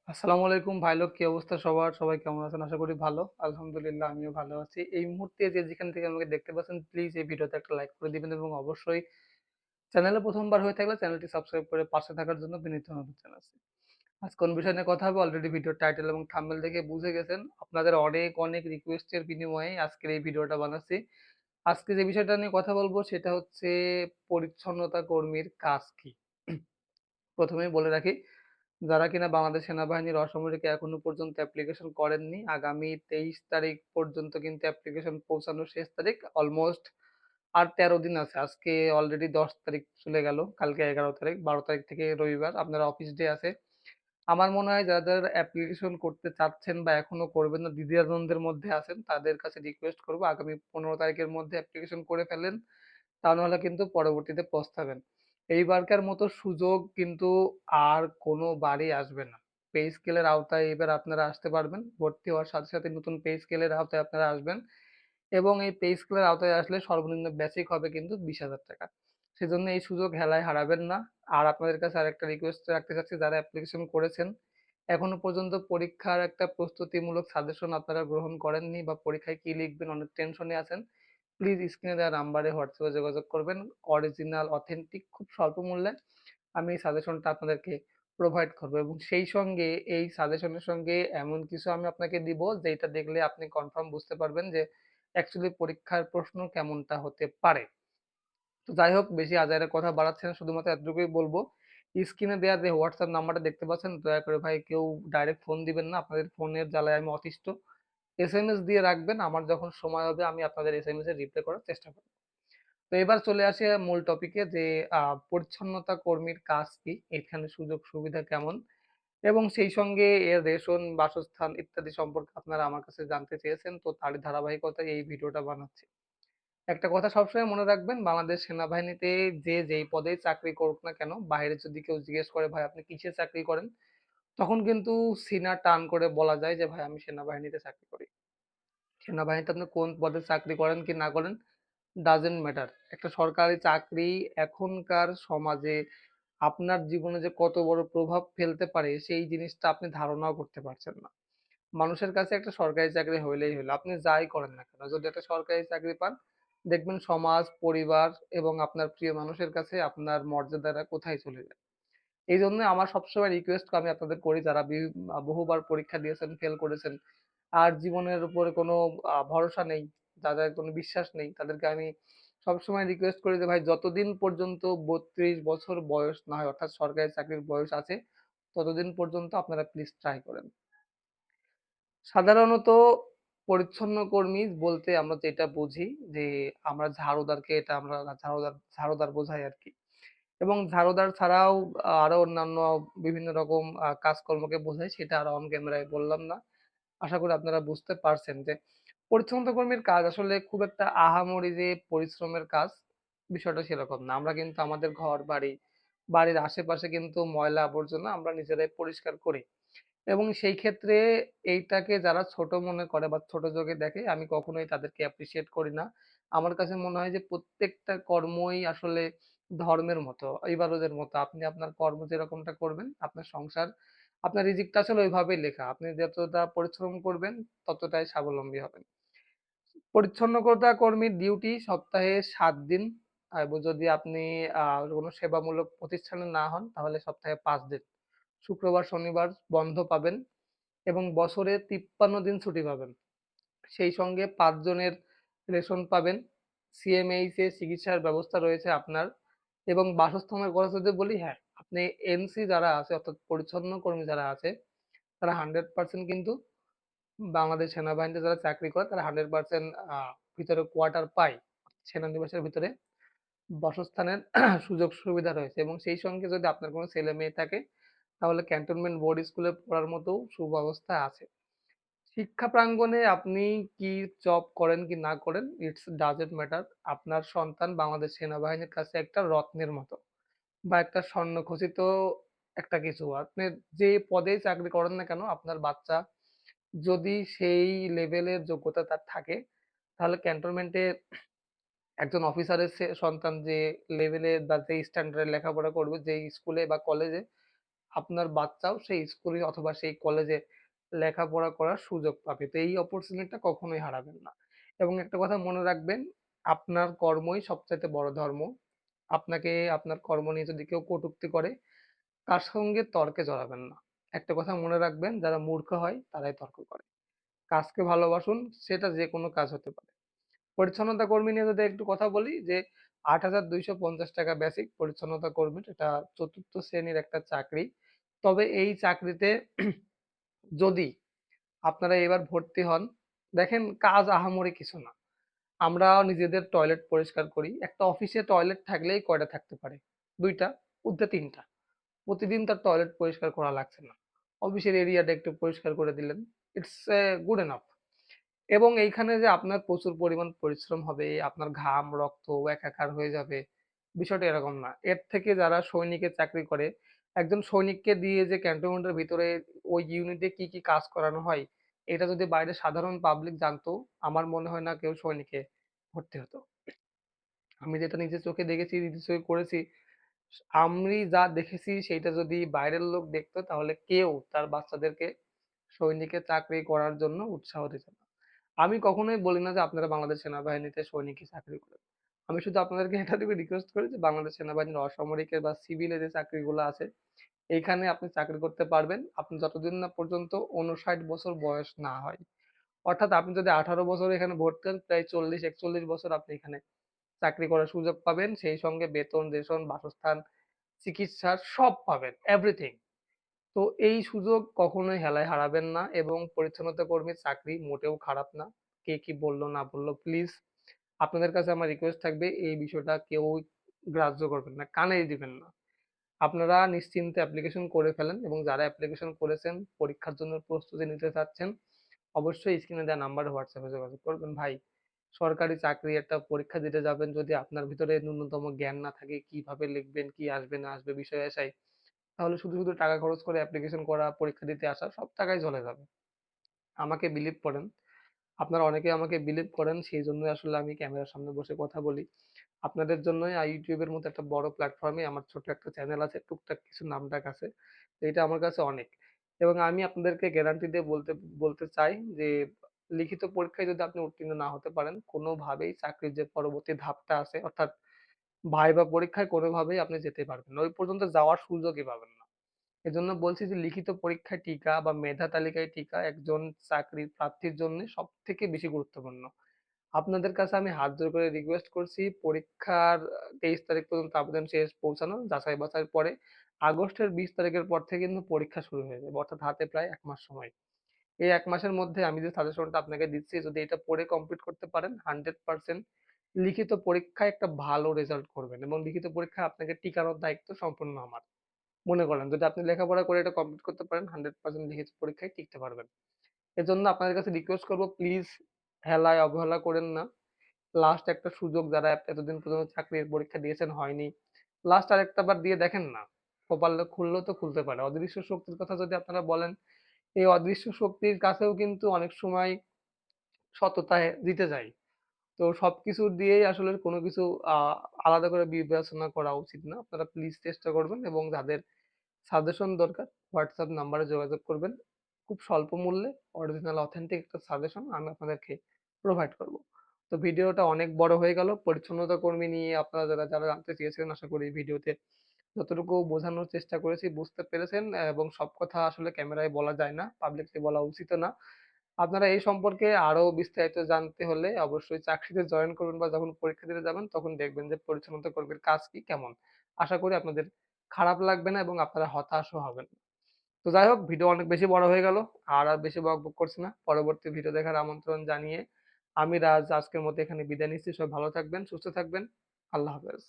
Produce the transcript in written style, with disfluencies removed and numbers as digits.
আসসালামু আলাইকুম ভাই লোক, কি অবস্থা সবার? সবাই কেমন আছেন? আশা করি ভালো। আলহামদুলিল্লাহ আমিও ভালো আছি। এই মুহূর্তে যে যেখান থেকে আমাকে দেখতে পাচ্ছেন, প্লিজ এই ভিডিওতে একটা লাইক করে দিবেন এবং অবশ্যই চ্যানেলে প্রথমবার হয়ে থাকলে চ্যানেলটি সাবস্ক্রাইব করে পাশে থাকার জন্য বিনীত অনুরোধ জানাচ্ছি। আজ কোন বিষয় নিয়ে কথা হবে অলরেডি ভিডিও টাইটেল এবং থাম্বনেল দেখে বুঝে গেছেন। আপনাদের অনেক অনেক রিকোয়েস্টের বিনিময়ে আজকের এই ভিডিওটা বানাচ্ছি। আজকে যে বিষয়টা নিয়ে কথা বলবো সেটা হচ্ছে পরিচ্ছন্নতা কর্মীর কাজ কি। প্রথমেই বলে রাখি, যারা কিনা বাংলাদেশ সেনাবাহিনীর অসামরিকে এখনো পর্যন্ত অ্যাপ্লিকেশন করেননি, আগামী 23 তারিখ পর্যন্ত কিন্তু অ্যাপ্লিকেশন পৌঁছানোর শেষ তারিখ। অলমোস্ট আর 13 দিন আছে। আজকে অলরেডি 10 তারিখ চলে গেল, কালকে 11 তারিখ, 12 তারিখ থেকে রবিবার, আপনারা অফিস ডে আছে। আমার মনে হয় যারা যারা অ্যাপ্লিকেশন করতে চাচ্ছেন বা এখনো করবেন না, দ্বিধাদ্বন্দ্বের মধ্যে আছেন, তাদের কাছে রিকোয়েস্ট করবো আগামী 15 তারিখের মধ্যে অ্যাপ্লিকেশন করে ফেলেন। তা নাহলে কিন্তু পরবর্তীতে পস্তাবেন। এইবারকার মতো সুযোগ কিন্তু আর কোনোবারই আসবে না। পে স্কেলের আওতায় এবার আপনারা আসতে পারবেন। ভর্তি হওয়ার সাথে সাথে নতুন পে স্কেলের আওতায় আপনারা আসবেন এবং এই পে স্কেলের আওতায় আসলে সর্বনিম্ন বেসিক হবে কিন্তু 20,000 টাকা। সেজন্য এই সুযোগ হেলায় হারাবেন না। আর আপনাদের কাছে আরেকটা রিকোয়েস্ট রাখতে চাচ্ছি, যারা অ্যাপ্লিকেশন করেছেন, এখনো পর্যন্ত পরীক্ষার একটা প্রস্তুতিমূলক সাজেশন আপনারা গ্রহণ করেননি বা পরীক্ষায় কি লিখবেন অনেক টেনশনে আছেন, প্লিজ স্ক্রিনে দেওয়া নাম্বারে হোয়াটসঅ্যাপে যোগাযোগ করবেন। অরিজিনাল অথেন্টিক খুব স্বল্প মূল্যে আমি এই সাজেশনটা আপনাদেরকে প্রোভাইড করবো এবং সেই সঙ্গে এই সাজেশনের সঙ্গে এমন কিছু আমি আপনাকে দিব যেটা দেখলে আপনি কনফার্ম বুঝতে পারবেন যে অ্যাকচুয়ালি পরীক্ষার প্রশ্ন কেমনটা হতে পারে। তো যাই হোক, বেশি আজাইরা কথা বাড়াচ্ছি না, শুধুমাত্র এতটুকুই বলবো, স্ক্রিনে দেওয়া যে হোয়াটসঅ্যাপ নাম্বারটা দেখতে পাচ্ছেন, দয়া করে ভাই কেউ ডাইরেক্ট ফোন দিবেন না, আপনাদের ফোনের জ্বালায় আমি অতিষ্ঠ। এসএমএস দিয়ে রাখবেন, আমার যখন সময় হবে আমি আপনাদের এসএমএস এর রিপ্লাই করার চেষ্টা করব। তো এবার চলে আসি মূল টপিকে, যে পরিচ্ছন্নতা কর্মীর কাজ কি, এখানে সুযোগ সুবিধা কেমন এবং সেই সঙ্গে এর রেশন, বাসস্থান ইত্যাদি সম্পর্কে আপনারা আমার কাছে জানতে চেয়েছেন, তো তারই ধারাবাহিকতায় এই ভিডিওটা বানাচ্ছি। একটা কথা সবসময় মনে রাখবেন, বাংলাদেশ সেনাবাহিনীতে যে যেই পদেই চাকরি করুক না কেন, বাইরে যদি কেউ জিজ্ঞেস করে ভাই আপনি কিসে চাকরি করেন, তখন কিন্তু সিনা টান করে বলা যায় যে ভাই আমি সেনাবাহিনীতে চাকরি করি। সেনাবাহিনীতে আপনি কোন পদে চাকরি করেন কি না করেন, ডাজেন্ট ম্যাটার। একটা সরকারি চাকরি এখনকার সমাজে আপনার জীবনে যে কত বড় প্রভাব ফেলতে পারে সেই জিনিসটা আপনি ধারণাও করতে পারছেন না। মানুষের কাছে একটা সরকারি চাকরি হইলেই হলো, আপনি যাই করেন না কেন, যদি একটা সরকারি চাকরি পান, দেখবেন সমাজ, পরিবার এবং আপনার প্রিয় মানুষের কাছে আপনার মর্যাদাটা কোথায় চলে যায়। এই জন্য আমার সবসময় রিকোয়েস্ট আমি আপনাদের করি, যারা বহুবার পরীক্ষা দিয়েছেন, ফেল করেছেন, আর জীবনের উপরে কোনো ভরসা নেই, যাদের কোনো বিশ্বাস নেই, তাদেরকে আমি সবসময় রিকোয়েস্ট করি যে ভাই যতদিন পর্যন্ত 32 বছর বয়স না হয়, অর্থাৎ সরকারি চাকরির বয়স আছে, ততদিন পর্যন্ত আপনারা প্লিজ ট্রাই করেন। সাধারণত পরিচ্ছন্ন কর্মী বলতে আমরা যেটা বুঝি যে আমরা ঝাড়ুদারকে, এটা আমরা ঝাড়ুদার ঝাড়ুদার বোঝাই আরকি। এবং ঝাড়ুদার ছাড়াও আরো অন্যান্য বিভিন্ন রকম কাজকর্মকে বোঝায়, সেটা আর অন ক্যামেরায় বললাম না। আশা করি আপনারা বুঝতে পারছেন যে পরিচ্ছন্নতা কর্মীর কাজ আসলে খুব একটা আহামরি যে পরিশ্রমের কাজ, বিষয়টা সেরকম না। আমরা কিন্তু আমাদের ঘর বাড়ি, বাড়ির আশেপাশে কিন্তু ময়লা আবর্জনা আমরা নিজেরাই পরিষ্কার করি এবং সেই ক্ষেত্রে এইটাকে যারা ছোট মনে করে বা ছোট চোখে দেখে, আমি কখনোই তাদেরকে অ্যাপ্রিশিয়েট করি না। আমার কাছে মনে হয় যে প্রত্যেকটা কর্মই আসলে ধর্মের মতো, ইবাদতের মতো। আপনি আপনার কর্ম যেরকমটা করবেন, আপনার সংসার, আপনার রিজিকটা আসলে ওইভাবেই লেখা। আপনি যতটা পরিশ্রম করবেন ততটাই স্বাবলম্বী হবেন। পরিচ্ছন্নতা কর্মীর ডিউটি সপ্তাহে ৭ দিন, এবং যদি আপনি কোনো সেবামূলক প্রতিষ্ঠানে না হন তাহলে সপ্তাহে ৫ দিন। শুক্রবার, শনিবার বন্ধ পাবেন এবং বছরে ৫৩ দিন ছুটি পাবেন। সেই সঙ্গে ৫ জনের রেশন পাবেন। সিএমএইচ এ চিকিৎসার ব্যবস্থা রয়েছে আপনার এবং বাসস্থানের কথা যদি বলি, হ্যাঁ, আপনি এনসি যারা আছে, অর্থাৎ পরিচ্ছন্ন কর্মী যারা আছে, তারা 100% কিন্তু বাংলাদেশ সেনাবাহিনীতে যারা চাকরি করে তারা 100% ভিতরে কোয়ার্টার পায়। সেনানিবাসের ভিতরে বাসস্থানের সুযোগ সুবিধা রয়েছে এবং সেই সঙ্গে যদি আপনার কোনো ছেলে মেয়ে থাকে তাহলে ক্যান্টনমেন্ট বোর্ড স্কুলে পড়ার মতো সুব্যবস্থা আছে। শিক্ষা প্রাঙ্গণে আপনি কি জব করেন কি না করেন, ইটস ডাজন্ট ম্যাটার। আপনার সন্তান বাংলাদেশ সেনাবাহিনীর কাছে একটা রত্নের মতো বা একটা স্বর্ণখচিত একটা কিছু। আপনি যে পদেই চাকরি করেন না কেন, আপনার বাচ্চা যদি সেই লেভেলের যোগ্যতা তার থাকে, তাহলে ক্যান্টনমেন্টে একজন অফিসারের সন্তান যে লেভেলে বা যে স্ট্যান্ডার্ডে লেখাপড়া করবে, যেই স্কুলে বা কলেজে, আপনার বাচ্চাও সেই স্কুলে অথবা সেই কলেজে লেখাপড়া করার সুযোগ পাবে। তো এই অপরচুনিটিটা কখনোই হারাবেন না। এবং একটা কথা মনে রাখবেন, আপনার কর্মই সবচাইতে বড় ধর্ম। আপনাকে আপনার কর্ম নিয়ে যদি কেউ কটূক্তি করে, তার সঙ্গে তর্কে জড়াবেন না। একটা কথা মনে রাখবেন, যারা মূর্খ হয় তারাই তর্ক করে। কাজকে ভালোবাসুন, সেটা যেকোনো কাজ হতে পারে। পরিচ্ছন্নতা কর্মী নিয়ে যদি একটু কথা বলি, যে ৳৮,২৫০ বেসিক পরিচ্ছন্নতা কর্মীর, এটা ৪র্থ শ্রেণীর একটা চাকরি। তবে এই চাকরিতে যদি আপনারা এবার ভর্তি হন, দেখেন কাজ আহামরি কিছু না। আমরা নিজেদের টয়লেট পরিষ্কার করি। একটা অফিসে টয়লেট থাকলেই কয়টা থাকতে পারে? ২ টা, ঊর্ধ্বে ৩ টা। প্রতিদিন তার টয়লেট পরিষ্কার করা লাগছে না। অফিসের এরিয়াটা একটু পরিষ্কার করে দিলেন। It's good enough. এবং এইখানে যে আপনার প্রচুর পরিমাণ পরিশ্রম হবে, আপনার ঘাম, রক্ত একাকার হয়ে যাবে, বিষয়টা এরকম না। এর থেকে যারা সৈনিকের চাকরি করে, একজন সৈনিককে দিয়ে যে ক্যান্টনমেন্টের ভিতরে ওই ইউনিটে কি, কি কাজ করানো হয়, এটা যদি বাইরের সাধারণ পাবলিক জানতো, আমার মনে হয় না কেউ সৈনিকে ভর্তি হতো। আমি যেটা নিজের চোখে দেখেছি, নিজের চোখে করেছি, আমি যা দেখেছি সেইটা যদি বাইরের লোক দেখতো, তাহলে কেউ তার বাচ্চাদেরকে সৈনিকের চাকরি করার জন্য উৎসাহ দিত না। আমি কখনোই বলি না যে আপনারা বাংলাদেশ সেনাবাহিনীতে সৈনিকের চাকরি করেন। আমি শুধু আপনাদেরকে এতটুকু রিকোয়েস্ট করি যে বাংলাদেশ সেনাবাহিনীর অসামরিকের বা সিভিলে যে চাকরিগুলো আছে, এইখানে আপনি চাকরি করতে পারবেন। আপনি যতদিন না পর্যন্ত ৫৯ বছর বয়স না হয়। অর্থাৎ আপনি যদি ১৮ বছর এখানে ভর্তি হন, প্রায় ৪০-৪১ বছর আপনি এখানে চাকরি করার সুযোগ পাবেন। সেই সঙ্গে বেতন, রেশন, বাসস্থান, চিকিৎসা সব পাবেন, এভরিথিং। তো এই সুযোগ কখনোই হেলায় হারাবেন না, এবং পরিচ্ছন্নতা কর্মীর চাকরি মোটেও খারাপ না। কে কি বলল না বলল, প্লিজ আপনাদের কাছে আমার রিকোয়েস্ট থাকবে, এই বিষয়টা কেউ গ্রাহ্য করবেন না, কানেই দিবেন না। আপনারা নিশ্চিন্তে অ্যাপ্লিকেশন করে ফেলেন, এবং যারা অ্যাপ্লিকেশন করেছেন, পরীক্ষার জন্য প্রস্তুতি নিতে চাচ্ছেন, অবশ্যই স্ক্রিনে দেওয়া নাম্বারে হোয়াটসঅ্যাপে যোগাযোগ করবেন। ভাই, সরকারি চাকরি একটা পরীক্ষা দিতে যাবেন, যদি আপনার ভিতরে ন্যূনতম জ্ঞান না থাকে কিভাবে লিখবেন, কি আসবে না আসবে বিষয় আশায়, তাহলে শুধু শুধু টাকা খরচ করে অ্যাপ্লিকেশন করা, পরীক্ষা দিতে আসা, সব টাকাই চলে যাবে। আমাকে বিলিভ করেন, আপনারা অনেকেই আমাকে বিলিভ করেন, সেই জন্যই আসলে আমি ক্যামেরার সামনে বসে কথা বলি। আপনাদের জন্যই ইউটিউবের মতো একটা বড় প্ল্যাটফর্মে আমার ছোট একটা চ্যানেল আছে, টুকটাক কিছু নামডাক আছে। তো এটা আমার কাছে অনেক। এবং আমি আপনাদেরকে গ্যারান্টি দিয়ে বলতে বলতে চাই যে, লিখিত পরীক্ষায় যদি আপনি উত্তীর্ণ না হতে পারেন, কোনোভাবেই চাকরির যে পরবর্তী ধাপটা আছে, অর্থাৎ ভাইবা পরীক্ষায় কোনোভাবেই আপনি যেতে পারবেন না। ওই পর্যন্ত যাওয়ার সুযোগই পাবেন না। এজন্য বলছি যে লিখিত পরীক্ষায় টিকা বা মেধা তালিকায় টিকা একজন চাকরির প্রার্থীর জন্য সবথেকে বেশি গুরুত্বপূর্ণ। আপনাদের কাছে আমি হাত জোড় করে রিকোয়েস্ট করছি, পরীক্ষার ২৩ তারিখ পর্যন্ত আবেদন শেষ পৌঁছানো, যাচাই বাছাইয়ের পরে আগস্টের ২০ তারিখের পর থেকে কিন্তু পরীক্ষা শুরু হয়ে যাবে। অর্থাৎ হাতে প্রায় ১ মাস সময়। এই ১ মাসের মধ্যে আমি যে সাজেশনটা আপনাকে দিচ্ছি, যদি এটা পড়ে কমপ্লিট করতে পারেন, 100% লিখিত পরীক্ষায় একটা ভালো রেজাল্ট করবেন, এবং লিখিত পরীক্ষায় আপনাকে টিকানোর দায়িত্ব সম্পূর্ণ আমার। মনে করেন যদি আপনি লেখাপড়া করে এটা কমপ্লিট করতে পারেন, 100% লিখিত পরীক্ষায় টিকতে পারবেন। এজন্য আপনাদের কাছে রিকোয়েস্ট করব, প্লিজ হেলায় অবহেলা করেন না। লাস্ট একটা সুযোগ, যারা এতদিন পর্যন্ত চাকরির পরীক্ষা দিয়েছেন হয়নি, লাস্ট আরেকটা বার দিয়ে দেখেন না। কপাল খুললেও তো খুলতে পারে। অদৃশ্য শক্তির কথা যদি আপনারা বলেন, এই অদৃশ্য শক্তির কাছেও কিন্তু অনেক সময় সততা জিতে যায়। তো সবকিছু দিয়েই আসলে কোনো কিছু আ আলাদা করে বিবেচনা করা উচিত না। আপনারা প্লিজ চেষ্টা করবেন, এবং যাদের সাজেশন দরকার হোয়াটসঅ্যাপ নাম্বারে যোগাযোগ করবেন। খুব স্বল্প মূল্যে অরিজিনাল অথেন্টিক একটা সাজেশন আমি আপনাদেরকে প্রোভাইড করব। তো ভিডিওটা অনেক বড় হয়ে গেল। পরিচ্ছন্নতা কর্মী নিয়ে আপনারা যারা, যারা জানতে চেয়েছিলেন, আশা করি এই ভিডিওতে যতটুকু বোঝানোর চেষ্টা করেছি বুঝতে পেরেছেন, এবং সব কথা আসলে ক্যামেরায় বলা যায় না, পাবলিকলি বলা উচিতও না। আপনারা এই সম্পর্কে আরো বিস্তারিত জানতে হলে অবশ্যই চাকরিতে জয়েন করবেন, বা যখন পরীক্ষা দিতে যাবেন তখন দেখবেন যে পরিচ্ছন্নতা কর্মীর কাজ কি, কেমন। আশা করি আপনাদের খারাপ লাগবে না, এবং আপনারা হতাশও হবেন না। তো যাই হোক, ভিডিও অনেক বেশি বড় হয়ে গেল। আর বেশি বকবক করছি না। পরবর্তী ভিডিও দেখার আমন্ত্রণ জানিয়ে আমি রাজ আজকের মতো এখানে বিদায় নিচ্ছি। সবাই ভালো থাকবেন, সুস্থ থাকবেন। আল্লাহ হাফেজ।